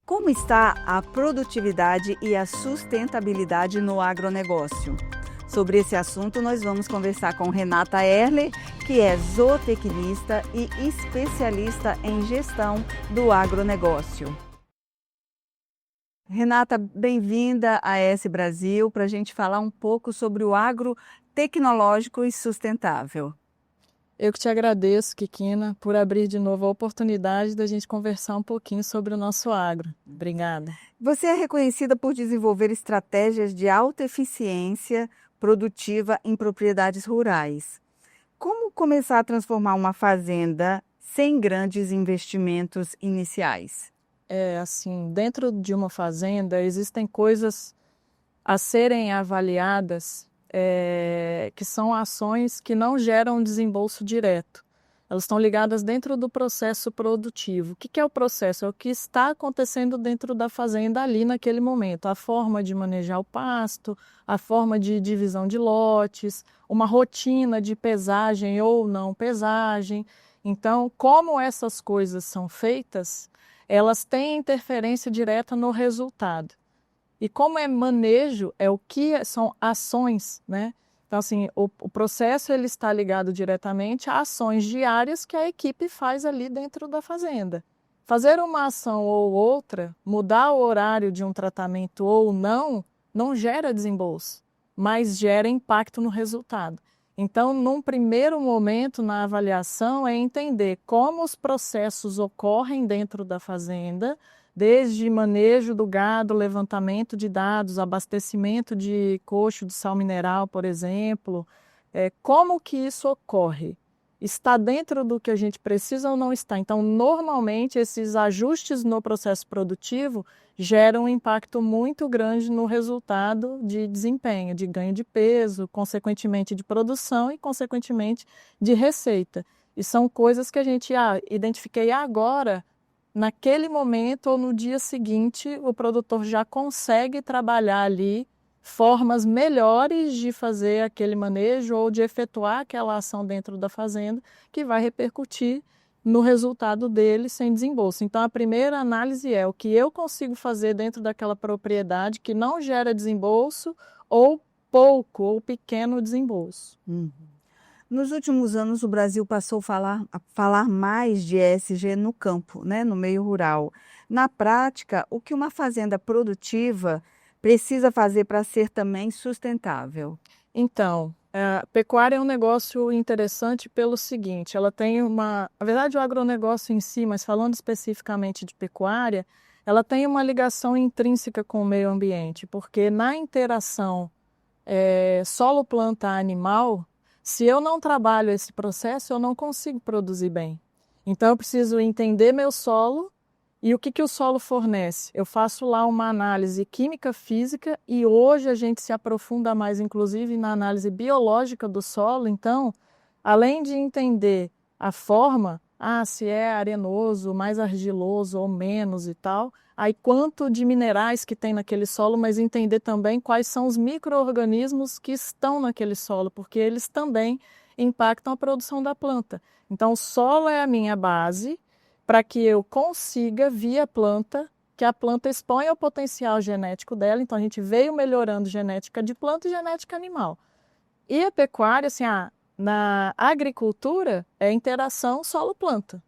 Como está a produtividade e a sustentabilidade no agronegócio? Sobre esse assunto, nós vamos conversar com Renata Erler, que é zootecnista e especialista em gestão do agronegócio. Renata, bem-vinda a S Brasil para a gente falar um pouco sobre o agro tecnológico e sustentável. Eu que te agradeço, Kikina, por abrir de novo a oportunidade da gente conversar um pouquinho sobre o nosso agro. Obrigada. Você é reconhecida por desenvolver estratégias de alta eficiência produtiva em propriedades rurais. Como começar a transformar uma fazenda sem grandes investimentos iniciais? Dentro de uma fazenda existem coisas a serem avaliadas, que são ações que não geram desembolso direto. Elas estão ligadas dentro do processo produtivo. O que é o processo? É o que está acontecendo dentro da fazenda ali naquele momento. A forma de manejar o pasto, a forma de divisão de lotes, uma rotina de pesagem ou não pesagem. Então, como essas coisas são feitas, elas têm interferência direta no resultado. E como é manejo, é o que são ações, né? Então, assim, o processo ele está ligado diretamente a ações diárias que a equipe faz ali dentro da fazenda. Fazer uma ação ou outra, mudar o horário de um tratamento ou não gera desembolso, mas gera impacto no resultado. Então, num primeiro momento na avaliação, é entender como os processos ocorrem dentro da fazenda, desde manejo do gado, levantamento de dados, abastecimento de coxo de sal mineral, por exemplo. Como que isso ocorre? Está dentro do que a gente precisa ou não está? Então, normalmente, esses ajustes no processo produtivo geram um impacto muito grande no resultado de desempenho, de ganho de peso, consequentemente de produção e, consequentemente, de receita. E são coisas que a gente identifiquei agora. Naquele momento ou no dia seguinte, o produtor já consegue trabalhar ali formas melhores de fazer aquele manejo ou de efetuar aquela ação dentro da fazenda que vai repercutir no resultado dele sem desembolso. Então, a primeira análise é o que eu consigo fazer dentro daquela propriedade que não gera desembolso ou pouco ou pequeno desembolso. Nos últimos anos, o Brasil passou a falar mais de ESG no campo, né, no meio rural. Na prática, o que uma fazenda produtiva precisa fazer para ser também sustentável? Então, a pecuária é um negócio interessante pelo seguinte, ela tem na verdade o agronegócio em si, mas falando especificamente de pecuária, ela tem uma ligação intrínseca com o meio ambiente, porque na interação solo, planta, animal, se eu não trabalho esse processo, eu não consigo produzir bem. Então, eu preciso entender meu solo e o que o solo fornece. Eu faço lá uma análise química-física e hoje a gente se aprofunda mais, inclusive, na análise biológica do solo. Então, além de entender a forma, se é arenoso, mais argiloso ou menos e tal, aí quanto de minerais que tem naquele solo, mas entender também quais são os micro-organismos que estão naquele solo, porque eles também impactam a produção da planta. Então, o solo é a minha base para que eu consiga, via planta, que a planta exponha o potencial genético dela. Então, a gente veio melhorando genética de planta e genética animal. E a pecuária, na agricultura, é interação solo-planta.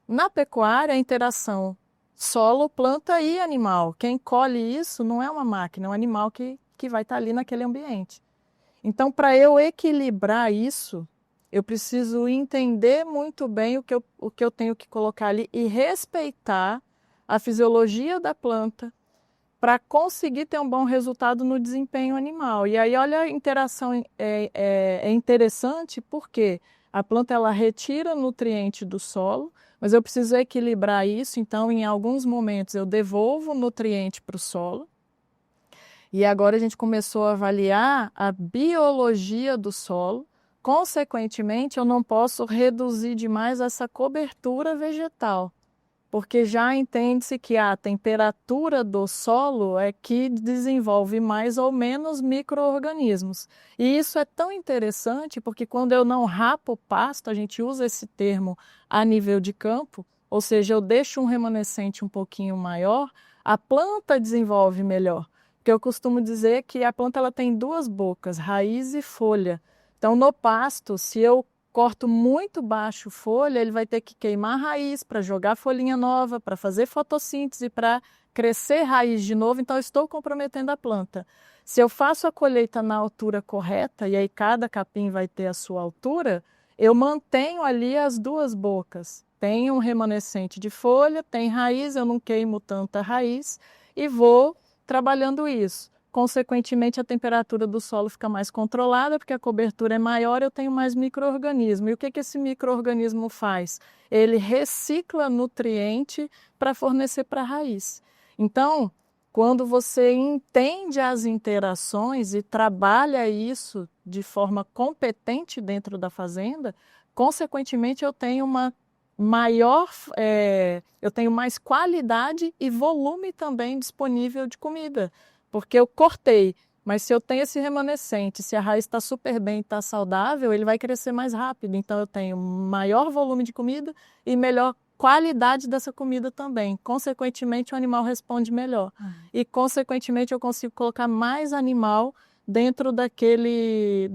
Na pecuária, é interação solo, planta e animal. Quem colhe isso não é uma máquina, é um animal que vai estar ali naquele ambiente. Então, para eu equilibrar isso, eu preciso entender muito bem o que eu tenho que colocar ali e respeitar a fisiologia da planta para conseguir ter um bom resultado no desempenho animal. E aí, olha, a interação é interessante porque a planta ela retira nutriente do solo, mas eu preciso equilibrar isso, então em alguns momentos eu devolvo nutriente para o solo. E agora a gente começou a avaliar a biologia do solo. Consequentemente, eu não posso reduzir demais essa cobertura vegetal, porque já entende-se que a temperatura do solo é que desenvolve mais ou menos micro-organismos. E isso é tão interessante porque quando eu não rapo o pasto, a gente usa esse termo a nível de campo, ou seja, eu deixo um remanescente um pouquinho maior, a planta desenvolve melhor. Porque eu costumo dizer que a planta ela tem duas bocas, raiz e folha. Então, no pasto, se eu corto muito baixo folha, ele vai ter que queimar a raiz para jogar folhinha nova, para fazer fotossíntese, para crescer raiz de novo. Então, eu estou comprometendo a planta. Se eu faço a colheita na altura correta, e aí cada capim vai ter a sua altura, eu mantenho ali as duas bocas. Tem um remanescente de folha, tem raiz, eu não queimo tanta raiz e vou trabalhando isso. Consequentemente, a temperatura do solo fica mais controlada, porque a cobertura é maior, eu tenho mais micro-organismo. E o que esse micro-organismo faz? Ele recicla nutriente para fornecer para a raiz. Então, quando você entende as interações e trabalha isso de forma competente dentro da fazenda, consequentemente eu tenho uma eu tenho mais qualidade e volume também disponível de comida, porque eu cortei, mas se eu tenho esse remanescente, se a raiz está super bem, está saudável, ele vai crescer mais rápido, então eu tenho maior volume de comida e melhor qualidade dessa comida também. Consequentemente, o animal responde melhor. E, consequentemente, eu consigo colocar mais animal dentro daquele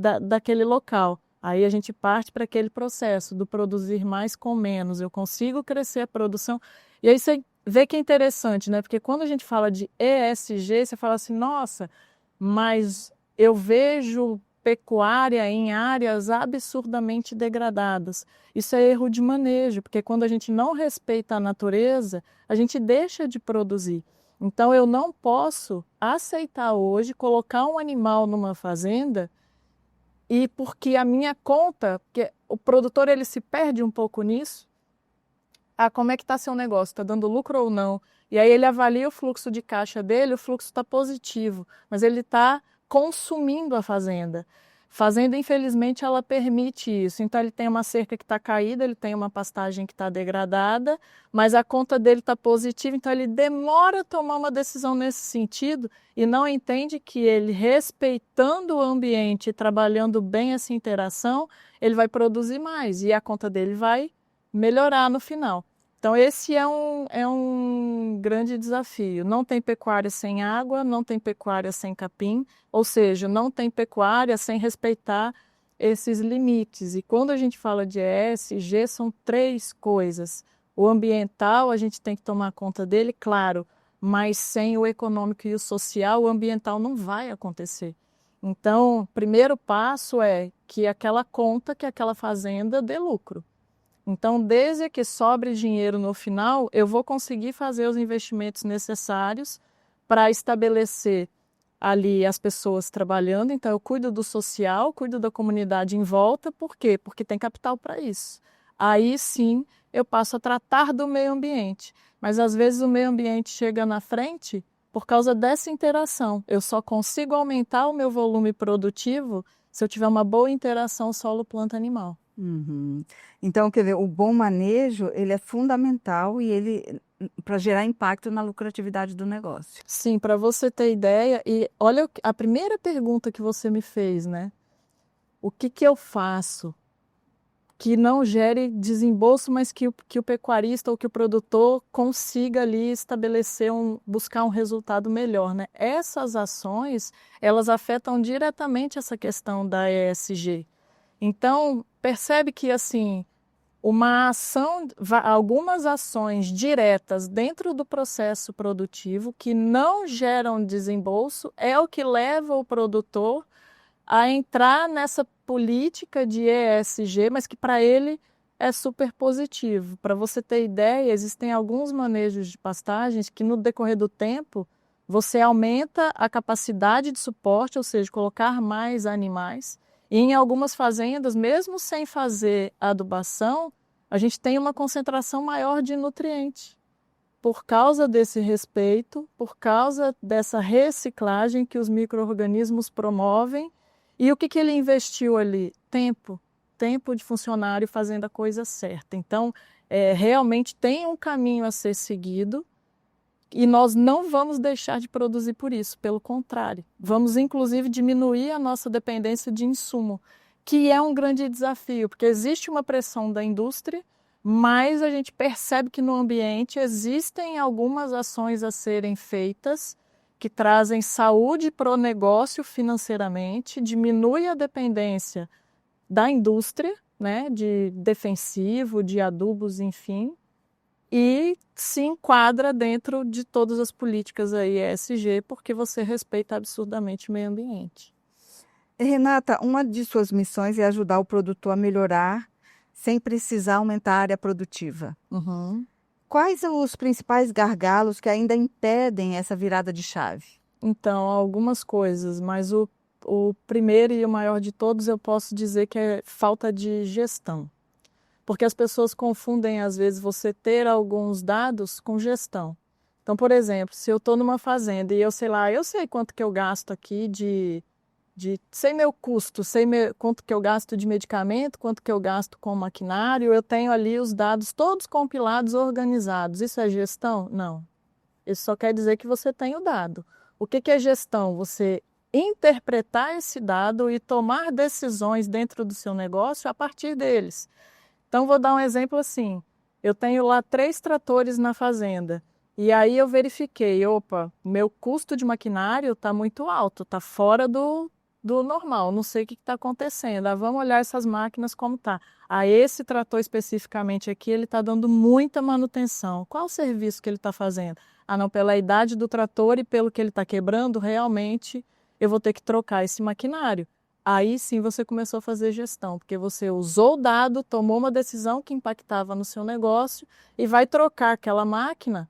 local. Aí a gente parte para aquele processo do produzir mais com menos. Eu consigo crescer a produção. E aí você vê que é interessante, né? Porque quando a gente fala de ESG, você fala assim, nossa, mas eu vejo pecuária em áreas absurdamente degradadas. Isso é erro de manejo, porque quando a gente não respeita a natureza, a gente deixa de produzir. Então eu não posso aceitar hoje colocar um animal numa fazenda e porque a minha conta, porque o produtor ele se perde um pouco nisso, como é que está seu negócio? Está dando lucro ou não? E aí ele avalia o fluxo de caixa dele, o fluxo está positivo, mas ele está consumindo a fazenda. Fazenda, infelizmente, ela permite isso. Então, ele tem uma cerca que está caída, ele tem uma pastagem que está degradada, mas a conta dele está positiva, então ele demora a tomar uma decisão nesse sentido e não entende que ele, respeitando o ambiente e trabalhando bem essa interação, ele vai produzir mais e a conta dele vai melhorar no final. Então, esse é um grande desafio. Não tem pecuária sem água, não tem pecuária sem capim, ou seja, não tem pecuária sem respeitar esses limites. E quando a gente fala de ESG, são três coisas. O ambiental, a gente tem que tomar conta dele, claro, mas sem o econômico e o social, o ambiental não vai acontecer. Então, o primeiro passo é que aquela conta, que aquela fazenda dê lucro. Então, desde que sobre dinheiro no final, eu vou conseguir fazer os investimentos necessários para estabelecer ali as pessoas trabalhando. Então, eu cuido do social, cuido da comunidade em volta. Por quê? Porque tem capital para isso. Aí sim, eu passo a tratar do meio ambiente. Mas, às vezes, o meio ambiente chega na frente por causa dessa interação. Eu só consigo aumentar o meu volume produtivo se eu tiver uma boa interação solo-planta-animal. Uhum. Então, quer ver, o bom manejo, ele é fundamental e ele para gerar impacto na lucratividade do negócio. Sim, para você ter ideia, e olha a primeira pergunta que você me fez, né? O que eu faço que não gere desembolso, mas que o pecuarista ou que o produtor consiga ali estabelecer buscar um resultado melhor, né? Essas ações, elas afetam diretamente essa questão da ESG. Então, percebe que assim, algumas ações diretas dentro do processo produtivo que não geram desembolso é o que leva o produtor a entrar nessa política de ESG, mas que para ele é super positivo. Para você ter ideia, existem alguns manejos de pastagens que no decorrer do tempo você aumenta a capacidade de suporte, ou seja, colocar mais animais. E em algumas fazendas, mesmo sem fazer adubação, a gente tem uma concentração maior de nutrientes. Por causa desse respeito, por causa dessa reciclagem que os micro-organismos promovem. E o que ele investiu ali? Tempo. Tempo de funcionário fazendo a coisa certa. Então, realmente tem um caminho a ser seguido. E nós não vamos deixar de produzir por isso, pelo contrário. Vamos, inclusive, diminuir a nossa dependência de insumo, que é um grande desafio, porque existe uma pressão da indústria, mas a gente percebe que no ambiente existem algumas ações a serem feitas que trazem saúde para o negócio financeiramente, diminui a dependência da indústria, né, de defensivo, de adubos, enfim, e se enquadra dentro de todas as políticas aí ESG, porque você respeita absurdamente o meio ambiente. Renata, uma de suas missões é ajudar o produtor a melhorar sem precisar aumentar a área produtiva. Uhum. Quais são os principais gargalos que ainda impedem essa virada de chave? Então, algumas coisas, mas o primeiro e o maior de todos eu posso dizer que é falta de gestão. Porque as pessoas confundem, às vezes, você ter alguns dados com gestão. Então, por exemplo, se eu estou numa fazenda e eu sei lá, eu sei quanto que eu gasto aqui sei meu custo, quanto que eu gasto de medicamento, quanto que eu gasto com maquinário, eu tenho ali os dados todos compilados, organizados. Isso é gestão? Não. Isso só quer dizer que você tem o dado. O que é gestão? Você interpretar esse dado e tomar decisões dentro do seu negócio a partir deles. Então, vou dar um exemplo assim. Eu tenho lá 3 tratores na fazenda. E aí eu verifiquei, opa, meu custo de maquinário está muito alto, está fora do normal, não sei o que está acontecendo. Vamos olhar essas máquinas como está. Esse trator especificamente aqui, ele está dando muita manutenção. Qual o serviço que ele está fazendo? Não, pela idade do trator e pelo que ele está quebrando, realmente eu vou ter que trocar esse maquinário. Aí sim você começou a fazer gestão, porque você usou o dado, tomou uma decisão que impactava no seu negócio e vai trocar aquela máquina,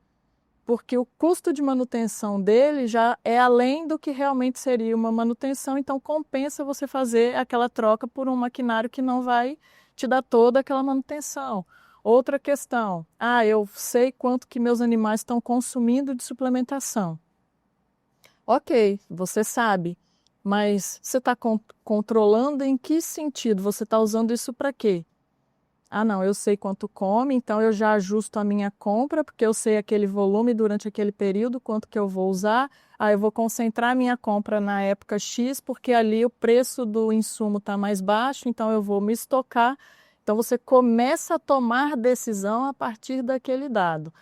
porque o custo de manutenção dele já é além do que realmente seria uma manutenção, então compensa você fazer aquela troca por um maquinário que não vai te dar toda aquela manutenção. Outra questão, eu sei quanto que meus animais estão consumindo de suplementação. Ok, você sabe, mas você está controlando em que sentido? Você está usando isso para quê? Não, eu sei quanto come, então eu já ajusto a minha compra, porque eu sei aquele volume durante aquele período, quanto que eu vou usar. Eu vou concentrar minha compra na época X, porque ali o preço do insumo está mais baixo, então eu vou me estocar. Então você começa a tomar decisão a partir daquele dado.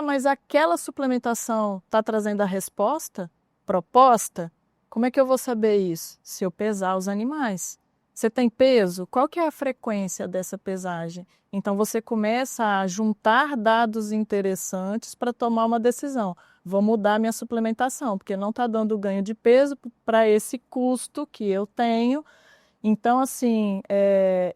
Mas aquela suplementação está trazendo a resposta proposta? Como é que eu vou saber isso? Se eu pesar os animais. Você tem peso? Qual que é a frequência dessa pesagem? Então você começa a juntar dados interessantes para tomar uma decisão. Vou mudar minha suplementação, porque não está dando ganho de peso para esse custo que eu tenho. Então, assim,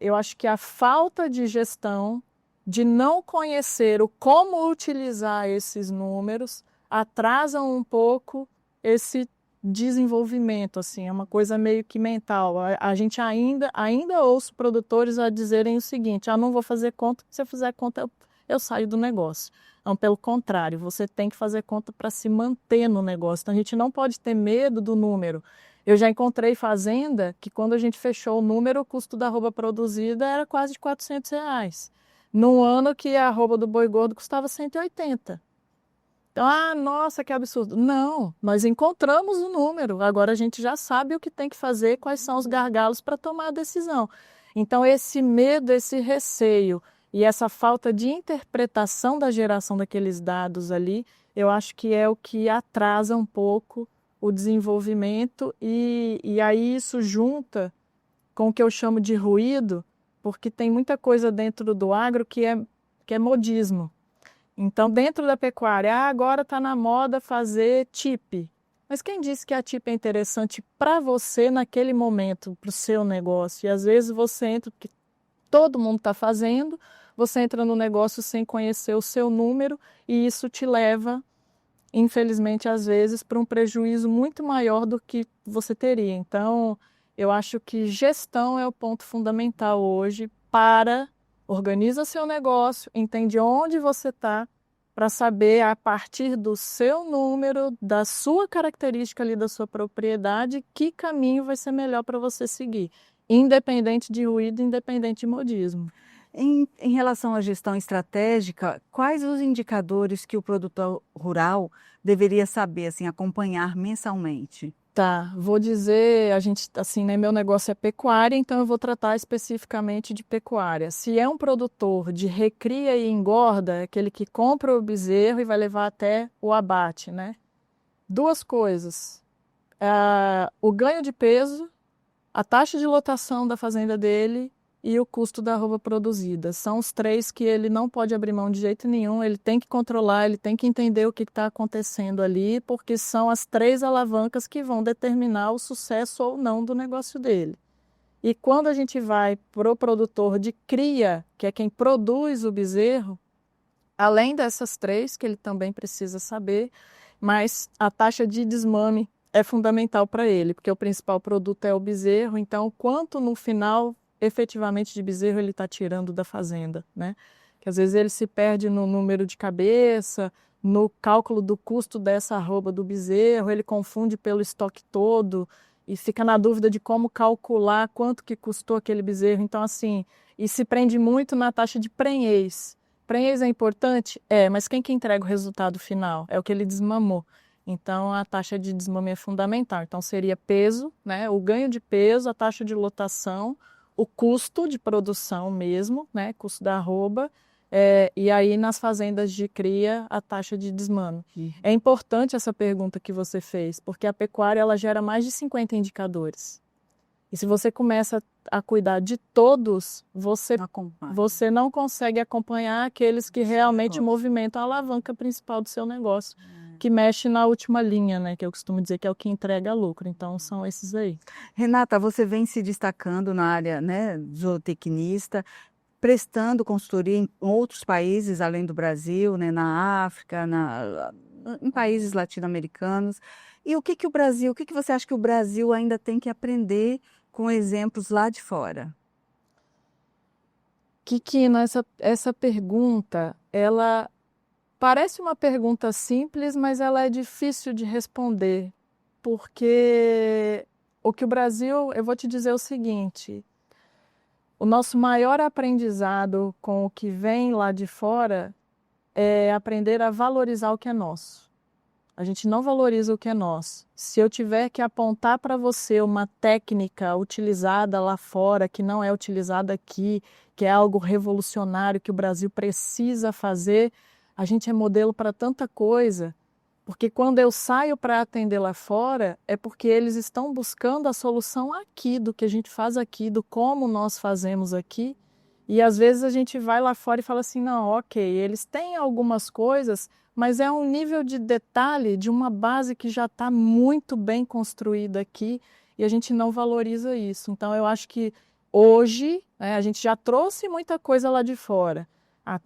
eu acho que a falta de gestão, de não conhecer o como utilizar esses números, atrasa um pouco esse desenvolvimento, assim, é uma coisa meio que mental. A gente ainda ouço produtores a dizerem o seguinte: não vou fazer conta, se eu fizer conta eu saio do negócio. Não, pelo contrário, você tem que fazer conta para se manter no negócio. Então a gente não pode ter medo do número. Eu já encontrei fazenda que quando a gente fechou o número, o custo da arroba produzida era quase de R$ 400. Num ano que a arroba do boi gordo custava 180. Então, nossa, que absurdo. Não, nós encontramos o número, agora a gente já sabe o que tem que fazer, quais são os gargalos para tomar a decisão. Então, esse medo, esse receio e essa falta de interpretação da geração daqueles dados ali, eu acho que é o que atrasa um pouco o desenvolvimento e aí isso junta com o que eu chamo de ruído, porque tem muita coisa dentro do agro que é modismo. Então, dentro da pecuária, agora está na moda fazer TIP. Mas quem disse que a TIP é interessante para você naquele momento, para o seu negócio? E às vezes você entra, porque todo mundo está fazendo, você entra no negócio sem conhecer o seu número e isso te leva, infelizmente, às vezes, para um prejuízo muito maior do que você teria. Então, eu acho que gestão é o ponto fundamental hoje para organiza seu negócio, entende onde você está, para saber, a partir do seu número, da sua característica ali, da sua propriedade, que caminho vai ser melhor para você seguir, independente de ruído, independente de modismo. Em relação à gestão estratégica, quais os indicadores que o produtor rural deveria saber, assim, acompanhar mensalmente? Tá, vou dizer, a gente, assim, né, meu negócio é pecuária, então eu vou tratar especificamente de pecuária. Se é um produtor de recria e engorda, é aquele que compra o bezerro e vai levar até o abate, né? Duas coisas, o ganho de peso, a taxa de lotação da fazenda dele e o custo da arroba produzida. São os três que ele não pode abrir mão de jeito nenhum, ele tem que controlar, ele tem que entender o que está acontecendo ali, porque são as três alavancas que vão determinar o sucesso ou não do negócio dele. E quando a gente vai para o produtor de cria, que é quem produz o bezerro, além dessas três, que ele também precisa saber, mas a taxa de desmame é fundamental para ele, porque o principal produto é o bezerro, então quanto no final efetivamente de bezerro ele está tirando da fazenda, né? Que às vezes ele se perde no número de cabeça, no cálculo do custo dessa arroba do bezerro, ele confunde pelo estoque todo e fica na dúvida de como calcular quanto que custou aquele bezerro. Então, assim, e se prende muito na taxa de prenhez. Prenhez é importante? É, mas quem que entrega o resultado final? É o que ele desmamou. Então, a taxa de desmame é fundamental. Então, seria peso, né? O ganho de peso, a taxa de lotação, o custo de produção mesmo, né? Custo da arroba, e aí nas fazendas de cria a taxa de desmame. É importante essa pergunta que você fez, porque a pecuária ela gera mais de 50 indicadores. E se você começa a cuidar de todos, você não consegue acompanhar aqueles que realmente movimentam a alavanca principal do seu negócio, que mexe na última linha, né? Que eu costumo dizer que é o que entrega lucro. Então, são esses aí. Renata, você vem se destacando na área, né, zootecnista, prestando consultoria em outros países além do Brasil, né, na África, em países latino-americanos. E o que você acha que o Brasil ainda tem que aprender com exemplos lá de fora? Kikina, essa pergunta, ela parece uma pergunta simples, mas ela é difícil de responder, porque o que o Brasil, eu vou te dizer o seguinte, o nosso maior aprendizado com o que vem lá de fora é aprender a valorizar o que é nosso. A gente não valoriza o que é nosso. Se eu tiver que apontar para você uma técnica utilizada lá fora, que não é utilizada aqui, que é algo revolucionário que o Brasil precisa fazer, a gente é modelo para tanta coisa, porque quando eu saio para atender lá fora, é porque eles estão buscando a solução aqui, do que a gente faz aqui, do como nós fazemos aqui. E às vezes a gente vai lá fora e fala assim, não, ok, eles têm algumas coisas, mas é um nível de detalhe de uma base que já está muito bem construída aqui e a gente não valoriza isso. Então eu acho que hoje, né, a gente já trouxe muita coisa lá de fora.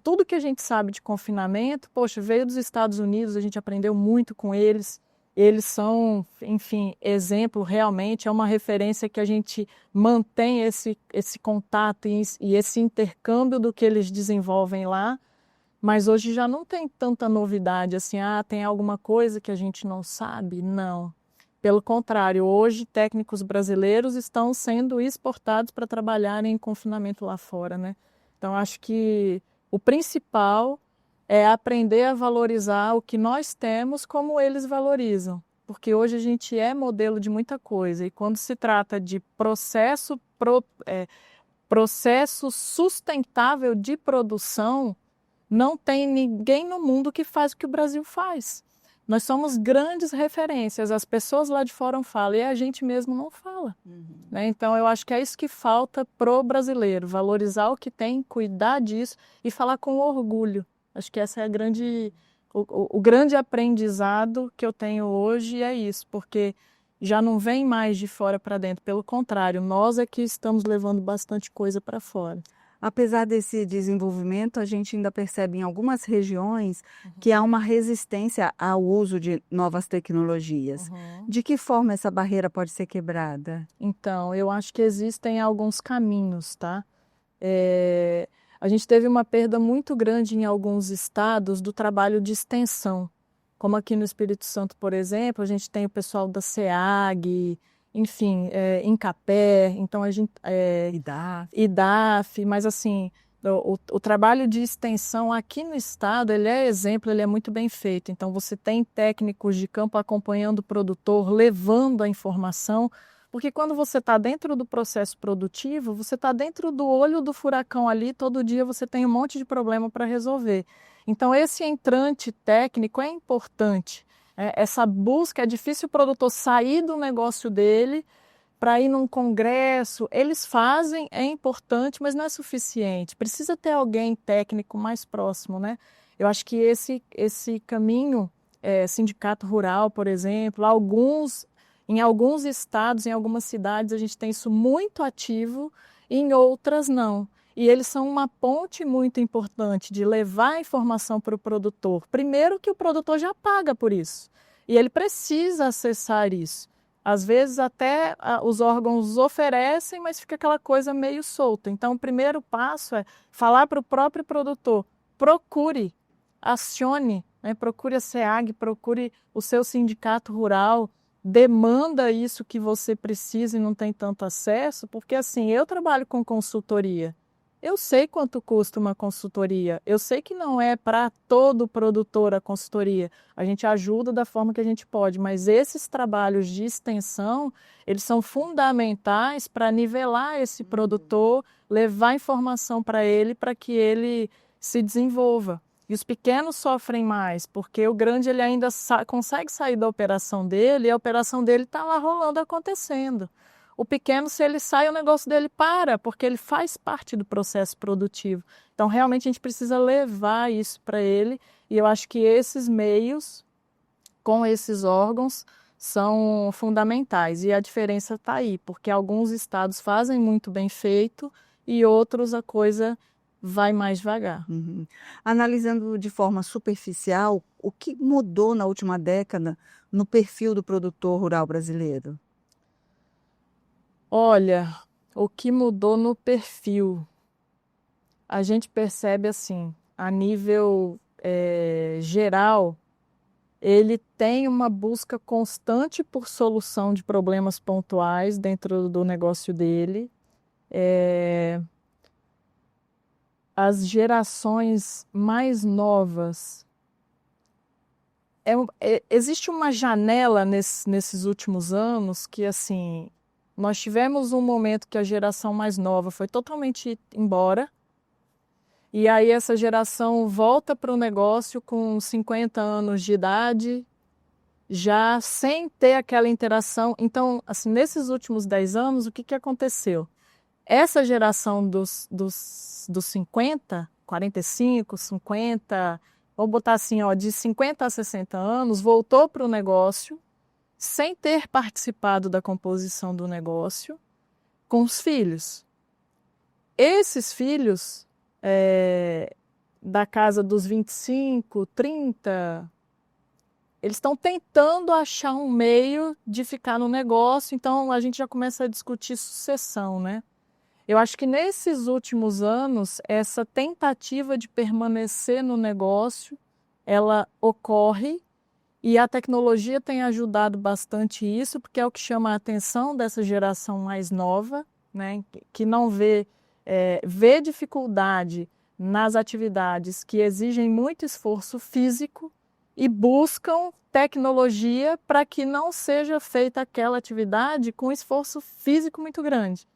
Tudo que a gente sabe de confinamento, poxa, veio dos Estados Unidos, a gente aprendeu muito com eles. Eles são, enfim, exemplo realmente, é uma referência que a gente mantém esse contato e esse intercâmbio do que eles desenvolvem lá, mas hoje já não tem tanta novidade assim, tem alguma coisa que a gente não sabe? Não. Pelo contrário, hoje técnicos brasileiros estão sendo exportados para trabalharem em confinamento lá fora, né? Então acho que o principal é aprender a valorizar o que nós temos como eles valorizam. Porque hoje a gente é modelo de muita coisa. E quando se trata de processo sustentável de produção, não tem ninguém no mundo que faz o que o Brasil faz. Nós somos grandes referências. As pessoas lá de fora falam e a gente mesmo não fala. Né? Então, eu acho que é isso que falta pro brasileiro. Valorizar o que tem, cuidar disso e falar com orgulho. Acho que essa é o grande aprendizado que eu tenho hoje é isso, porque já não vem mais de fora para dentro. Pelo contrário, nós é que estamos levando bastante coisa para fora. Apesar desse desenvolvimento, a gente ainda percebe em algumas regiões que há uma resistência ao uso de novas tecnologias. De que forma essa barreira pode ser quebrada? Então, eu acho que existem alguns caminhos, tá? A gente teve uma perda muito grande em alguns estados do trabalho de extensão. Como aqui no Espírito Santo, por exemplo, a gente tem o pessoal da SEAG, enfim, Incapé, então a gente... IDAF, IDAF, mas assim, O trabalho de extensão aqui no estado, ele é exemplo, ele é muito bem feito. Então, você tem técnicos de campo acompanhando o produtor, levando a informação, porque quando você está dentro do processo produtivo, você está dentro do olho do furacão ali, todo dia você tem um monte de problema para resolver. Então, esse entrante técnico é importante. Essa busca, é difícil o produtor sair do negócio dele para ir num congresso. Eles fazem, é importante, mas não é suficiente. Precisa ter alguém técnico mais próximo, né? Eu acho que esse caminho, sindicato rural, por exemplo, em alguns estados, em algumas cidades, a gente tem isso muito ativo, em outras não. E eles são uma ponte muito importante de levar a informação para o produtor. Primeiro que o produtor já paga por isso, e ele precisa acessar isso. Às vezes até os órgãos oferecem, mas fica aquela coisa meio solta. Então, o primeiro passo é falar para o próprio produtor: procure, acione, né? Procure a SEAG, procure o seu sindicato rural, demanda isso que você precisa e não tem tanto acesso, porque assim, eu trabalho com consultoria. Eu sei quanto custa uma consultoria, eu sei que não é para todo produtor a consultoria, a gente ajuda da forma que a gente pode, mas esses trabalhos de extensão, eles são fundamentais para nivelar esse produtor, levar informação para que ele se desenvolva. E os pequenos sofrem mais, porque o grande ele ainda consegue sair da operação dele e a operação dele está lá rolando, acontecendo. O pequeno, se ele sai, o negócio dele para, porque ele faz parte do processo produtivo. Então, realmente, a gente precisa levar isso para ele, e eu acho que esses meios, com esses órgãos, são fundamentais. E a diferença está aí, porque alguns estados fazem muito bem feito e outros a coisa vai mais devagar. Uhum. Analisando de forma superficial, o que mudou na última década no perfil do produtor rural brasileiro? Olha, o que mudou no perfil? A gente percebe assim, a nível geral, ele tem uma busca constante por solução de problemas pontuais dentro do negócio dele. As gerações mais novas, existe uma janela nesses últimos anos que, assim, nós tivemos um momento que a geração mais nova foi totalmente embora, e aí essa geração volta para o negócio com 50 anos de idade, já sem ter aquela interação. Então, assim, nesses últimos 10 anos, o que aconteceu? Essa geração dos 50, 45, 50, vou botar assim, ó, de 50 a 60 anos, voltou para o negócio sem ter participado da composição do negócio com os filhos. Esses filhos, da casa dos 25, 30, eles estão tentando achar um meio de ficar no negócio, então a gente já começa a discutir sucessão, né? Eu acho que nesses últimos anos, essa tentativa de permanecer no negócio, ela ocorre e a tecnologia tem ajudado bastante isso, porque é o que chama a atenção dessa geração mais nova, né, que não vê dificuldade nas atividades que exigem muito esforço físico e buscam tecnologia para que não seja feita aquela atividade com esforço físico muito grande.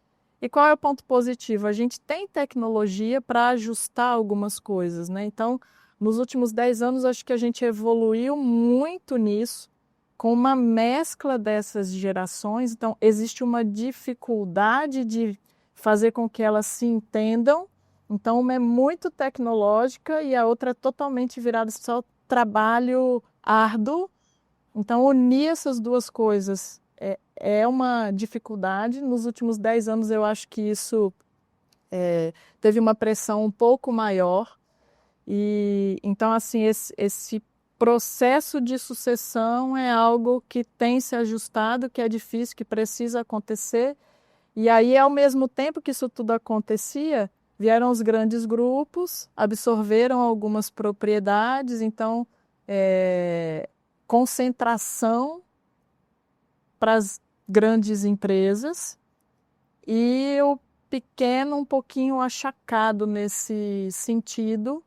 E qual é o ponto positivo? A gente tem tecnologia para ajustar algumas coisas, né? Então, nos últimos 10 anos, acho que a gente evoluiu muito nisso, com uma mescla dessas gerações. Então, existe uma dificuldade de fazer com que elas se entendam. Então, uma é muito tecnológica e a outra é totalmente virada só trabalho árduo. Então, unir essas duas coisas é uma dificuldade. Nos últimos 10 anos, eu acho que isso teve uma pressão um pouco maior. E então, assim, esse processo de sucessão é algo que tem se ajustado, que é difícil, que precisa acontecer. E aí, ao mesmo tempo que isso tudo acontecia, vieram os grandes grupos, absorveram algumas propriedades, então, concentração para as grandes empresas, e o pequeno, um pouquinho achacado nesse sentido,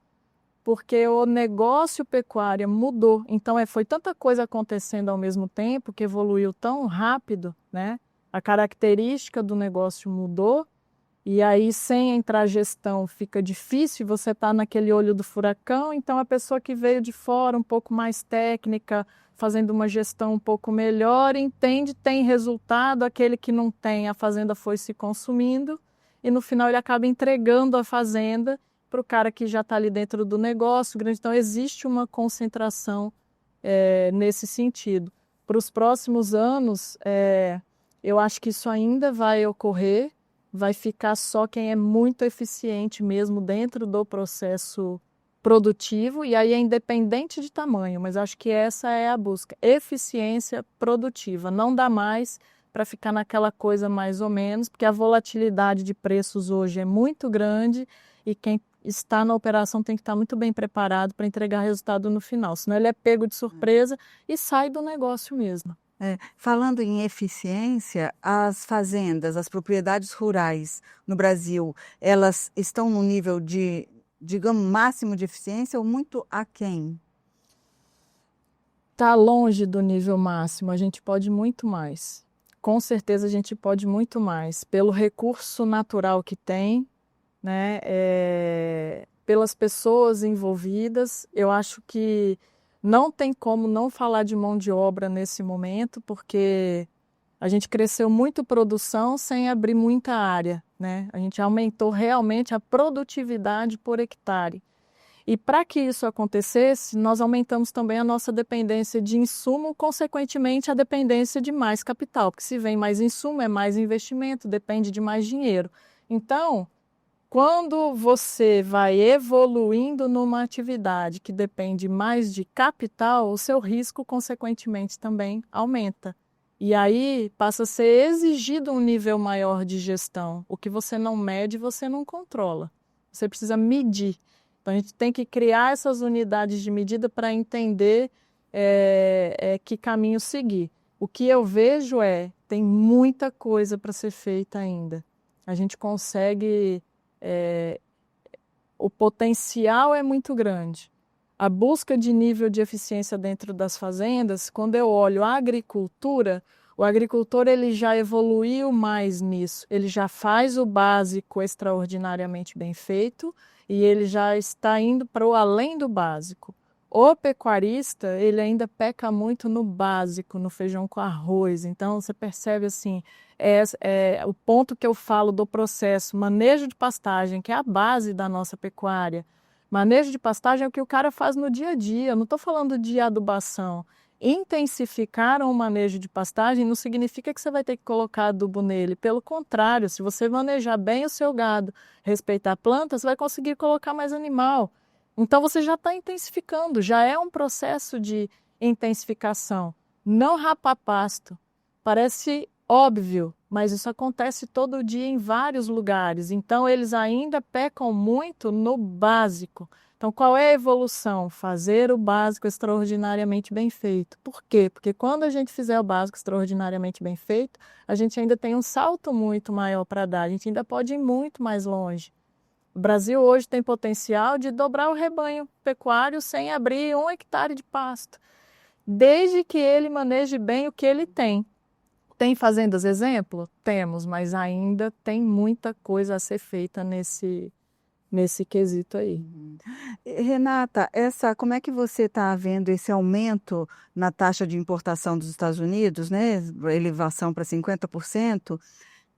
porque o negócio pecuária mudou. Então, foi tanta coisa acontecendo ao mesmo tempo, que evoluiu tão rápido, né? A característica do negócio mudou, e aí, sem entrar gestão, fica difícil, você está naquele olho do furacão, então a pessoa que veio de fora, um pouco mais técnica, fazendo uma gestão um pouco melhor, entende, tem resultado, aquele que não tem, a fazenda foi se consumindo, e no final ele acaba entregando a fazenda para o cara que já está ali dentro do negócio grande. Então, existe uma concentração nesse sentido. Para os próximos anos, eu acho que isso ainda vai ocorrer, vai ficar só quem é muito eficiente mesmo dentro do processo produtivo, e aí é independente de tamanho, mas acho que essa é a busca, eficiência produtiva. Não dá mais para ficar naquela coisa mais ou menos, porque a volatilidade de preços hoje é muito grande e quem está na operação tem que estar muito bem preparado para entregar resultado no final, senão ele é pego de surpresa e sai do negócio mesmo. Falando em eficiência, as fazendas, as propriedades rurais no Brasil, elas estão no nível de, digamos, máximo de eficiência ou muito aquém? Está longe do nível máximo, a gente pode muito mais. Com certeza a gente pode muito mais, pelo recurso natural que tem, né? Pelas pessoas envolvidas. Eu acho que não tem como não falar de mão de obra nesse momento, porque a gente cresceu muito produção sem abrir muita área, né? A gente aumentou realmente a produtividade por hectare. E para que isso acontecesse, nós aumentamos também a nossa dependência de insumo, consequentemente a dependência de mais capital, porque se vem mais insumo, é mais investimento, depende de mais dinheiro. Então, quando você vai evoluindo numa atividade que depende mais de capital, o seu risco, consequentemente, também aumenta. E aí passa a ser exigido um nível maior de gestão. O que você não mede, você não controla. Você precisa medir. Então, a gente tem que criar essas unidades de medida para entender que caminho seguir. O que eu vejo tem muita coisa para ser feita ainda. A gente consegue... o potencial é muito grande. A busca de nível de eficiência dentro das fazendas, quando eu olho a agricultura, o agricultor ele já evoluiu mais nisso. Ele já faz o básico extraordinariamente bem feito e ele já está indo para o além do básico. O pecuarista, ele ainda peca muito no básico, no feijão com arroz. Então, você percebe assim, o ponto que eu falo do processo, manejo de pastagem, que é a base da nossa pecuária. Manejo de pastagem é o que o cara faz no dia a dia, eu não estou falando de adubação. Intensificar o manejo de pastagem não significa que você vai ter que colocar adubo nele. Pelo contrário, se você manejar bem o seu gado, respeitar plantas, você vai conseguir colocar mais animal. Então você já está intensificando, já é um processo de intensificação. Não rapar pasto. Parece óbvio, mas isso acontece todo dia em vários lugares. Então eles ainda pecam muito no básico. Então qual é a evolução? Fazer o básico extraordinariamente bem feito. Por quê? Porque quando a gente fizer o básico extraordinariamente bem feito, a gente ainda tem um salto muito maior para dar, a gente ainda pode ir muito mais longe. O Brasil hoje tem potencial de dobrar o rebanho pecuário sem abrir 1 hectare de pasto, desde que ele maneje bem o que ele tem. Tem fazendas exemplo? Temos, mas ainda tem muita coisa a ser feita nesse quesito aí. Renata, como é que você está vendo esse aumento na taxa de importação dos Estados Unidos, né? Elevação para 50%?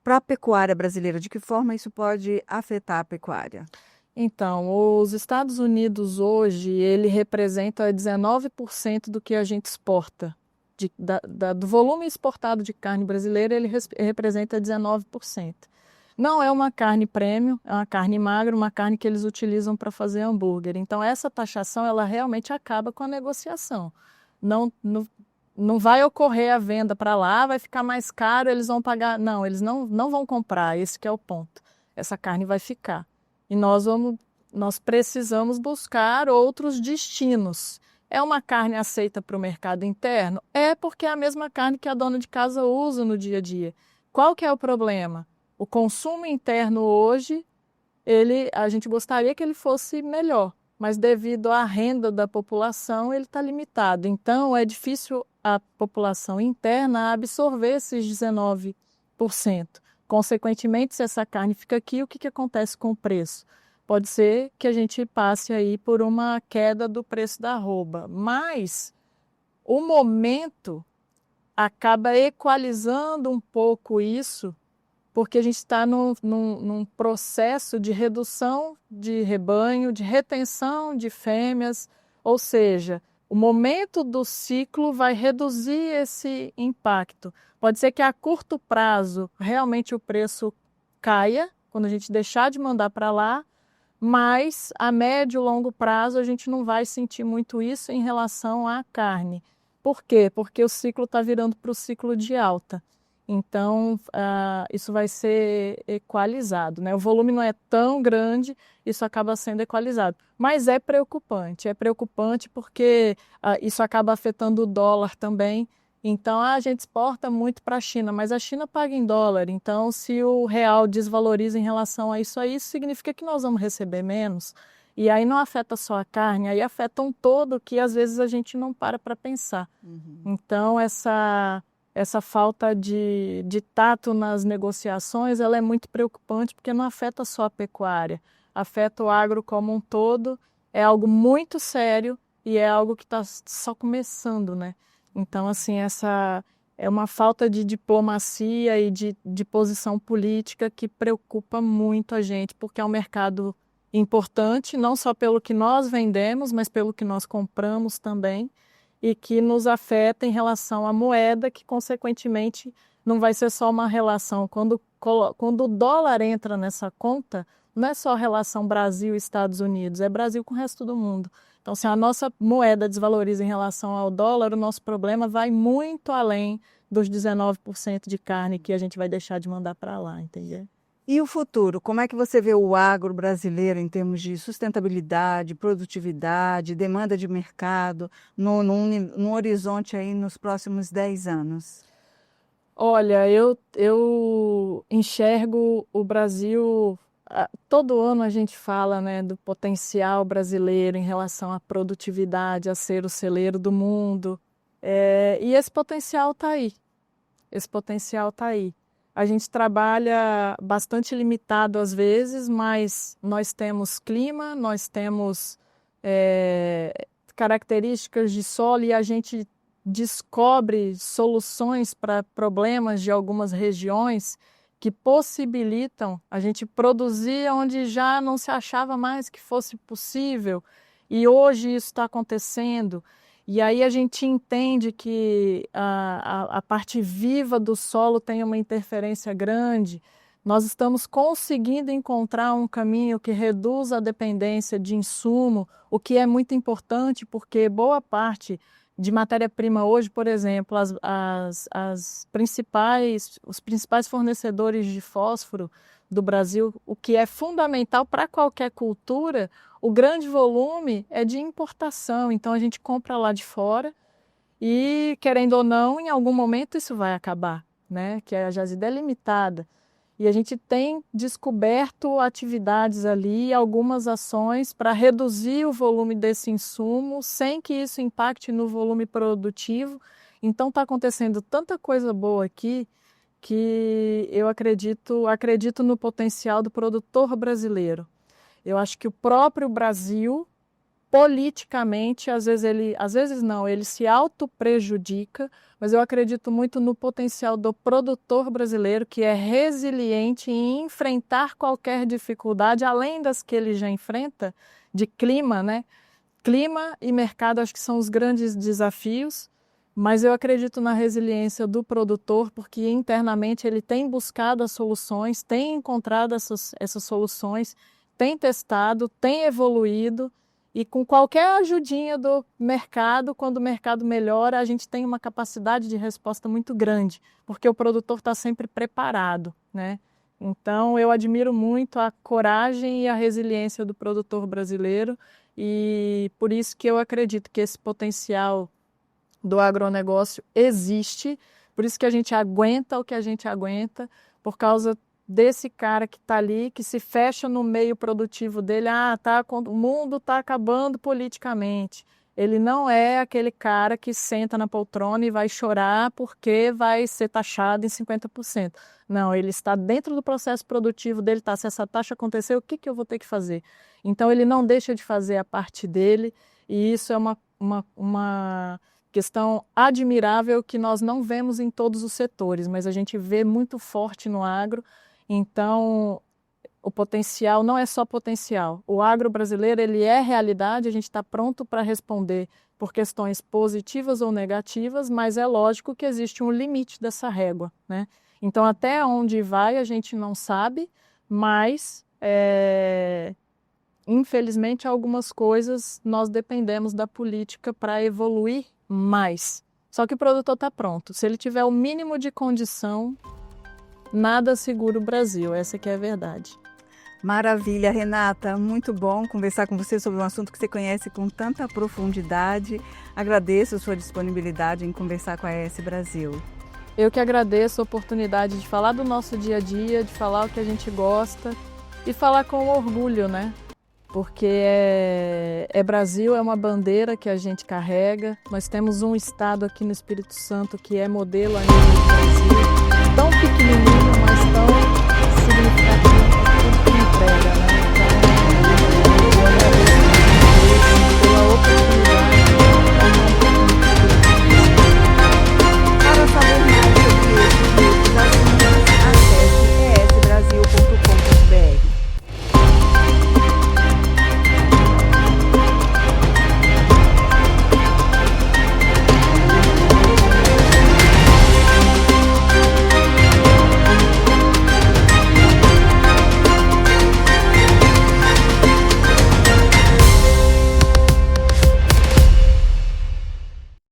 Para a pecuária brasileira, de que forma isso pode afetar a pecuária? Então, os Estados Unidos hoje, ele representa 19% do que a gente exporta. Do volume exportado de carne brasileira, ele representa 19%. Não é uma carne premium, é uma carne magra, uma carne que eles utilizam para fazer hambúrguer. Então, essa taxação, ela realmente acaba com a negociação. Não vai ocorrer a venda para lá, vai ficar mais caro, eles vão pagar. Não, eles não vão comprar, esse que é o ponto. Essa carne vai ficar. E nós precisamos buscar outros destinos. É uma carne aceita para o mercado interno? É porque é a mesma carne que a dona de casa usa no dia a dia. Qual que é o problema? O consumo interno hoje, a gente gostaria que ele fosse melhor, mas devido à renda da população, ele está limitado. Então, é difícil a população interna absorver esses 19%. Consequentemente, se essa carne fica aqui, o que acontece com o preço? Pode ser que a gente passe aí por uma queda do preço da arroba, mas o momento acaba equalizando um pouco isso, porque a gente está num processo de redução de rebanho, de retenção de fêmeas, ou seja, o momento do ciclo vai reduzir esse impacto. Pode ser que a curto prazo realmente o preço caia, quando a gente deixar de mandar para lá, mas a médio e longo prazo a gente não vai sentir muito isso em relação à carne. Por quê? Porque o ciclo está virando para o ciclo de alta. Então, isso vai ser equalizado, né? O volume não é tão grande, isso acaba sendo equalizado. Mas é preocupante porque isso acaba afetando o dólar também. Então, a gente exporta muito para a China, mas a China paga em dólar. Então, se o real desvaloriza em relação a isso aí, isso significa que nós vamos receber menos. E aí não afeta só a carne, aí afeta um todo que às vezes a gente não para pensar. Então, essa falta de tato nas negociações, ela é muito preocupante porque não afeta só a pecuária, afeta o agro como um todo, é algo muito sério e é algo que está só começando, né? Então, assim, essa é uma falta de diplomacia e de posição política que preocupa muito a gente, porque é um mercado importante, não só pelo que nós vendemos, mas pelo que nós compramos também, e que nos afeta em relação à moeda, que, consequentemente, não vai ser só uma relação. Quando o dólar entra nessa conta, não é só a relação Brasil e Estados Unidos, é Brasil com o resto do mundo. Então, se a nossa moeda desvaloriza em relação ao dólar, o nosso problema vai muito além dos 19% de carne que a gente vai deixar de mandar para lá, entendeu? E o futuro? Como é que você vê o agro brasileiro em termos de sustentabilidade, produtividade, demanda de mercado, num horizonte aí nos próximos 10 anos? Olha, eu enxergo o Brasil. Todo ano a gente fala, né, do potencial brasileiro em relação à produtividade, a ser o celeiro do mundo. E esse potencial está aí. Esse potencial está aí. A gente trabalha bastante limitado às vezes, mas nós temos clima, nós temos características de solo e a gente descobre soluções para problemas de algumas regiões que possibilitam a gente produzir onde já não se achava mais que fosse possível. E hoje isso está acontecendo. E aí a gente entende que a parte viva do solo tem uma interferência grande. Nós estamos conseguindo encontrar um caminho que reduz a dependência de insumo, o que é muito importante porque boa parte de matéria-prima hoje, por exemplo, os principais fornecedores de fósforo do Brasil, o que é fundamental para qualquer cultura, o grande volume é de importação. Então a gente compra lá de fora e, querendo ou não, em algum momento isso vai acabar, né? Que a jazida é limitada. E a gente tem descoberto atividades ali, algumas ações para reduzir o volume desse insumo, sem que isso impacte no volume produtivo. Então está acontecendo tanta coisa boa aqui que eu acredito no potencial do produtor brasileiro. Eu acho que o próprio Brasil, politicamente, às vezes não, ele se autoprejudica, mas eu acredito muito no potencial do produtor brasileiro, que é resiliente em enfrentar qualquer dificuldade, além das que ele já enfrenta, de clima, né? Clima e mercado acho que são os grandes desafios, mas eu acredito na resiliência do produtor, porque internamente ele tem buscado as soluções, tem encontrado essas soluções, tem testado, tem evoluído. E com qualquer ajudinha do mercado, quando o mercado melhora, a gente tem uma capacidade de resposta muito grande, porque o produtor está sempre preparado, né? Então, eu admiro muito a coragem e a resiliência do produtor brasileiro e por isso que eu acredito que esse potencial do agronegócio existe, por isso que a gente aguenta o que a gente aguenta, por causa desse cara que está ali, que se fecha no meio produtivo dele, o mundo está acabando politicamente. Ele não é aquele cara que senta na poltrona e vai chorar porque vai ser taxado em 50%. Não, ele está dentro do processo produtivo dele, tá? Se essa taxa acontecer, o que eu vou ter que fazer? Então, ele não deixa de fazer a parte dele, e isso é uma questão admirável que nós não vemos em todos os setores, mas a gente vê muito forte no agro. Então, o potencial não é só potencial. O agro brasileiro, ele é realidade, a gente está pronto para responder por questões positivas ou negativas, mas é lógico que existe um limite dessa régua, né? Então, até onde vai a gente não sabe, mas, infelizmente, algumas coisas nós dependemos da política para evoluir mais. Só que o produtor está pronto. Se ele tiver o mínimo de condição, nada segura o Brasil, essa que é a verdade. Maravilha, Renata, muito bom conversar com você sobre um assunto que você conhece com tanta profundidade. Agradeço a sua disponibilidade em conversar com a AS Brasil. Eu que agradeço a oportunidade de falar do nosso dia a dia, de falar o que a gente gosta e falar com orgulho, né? Porque Brasil, é uma bandeira que a gente carrega. Nós temos um estado aqui no Espírito Santo que é modelo a nível do Brasil, tão pequenininho, mas tão significativo que entrega.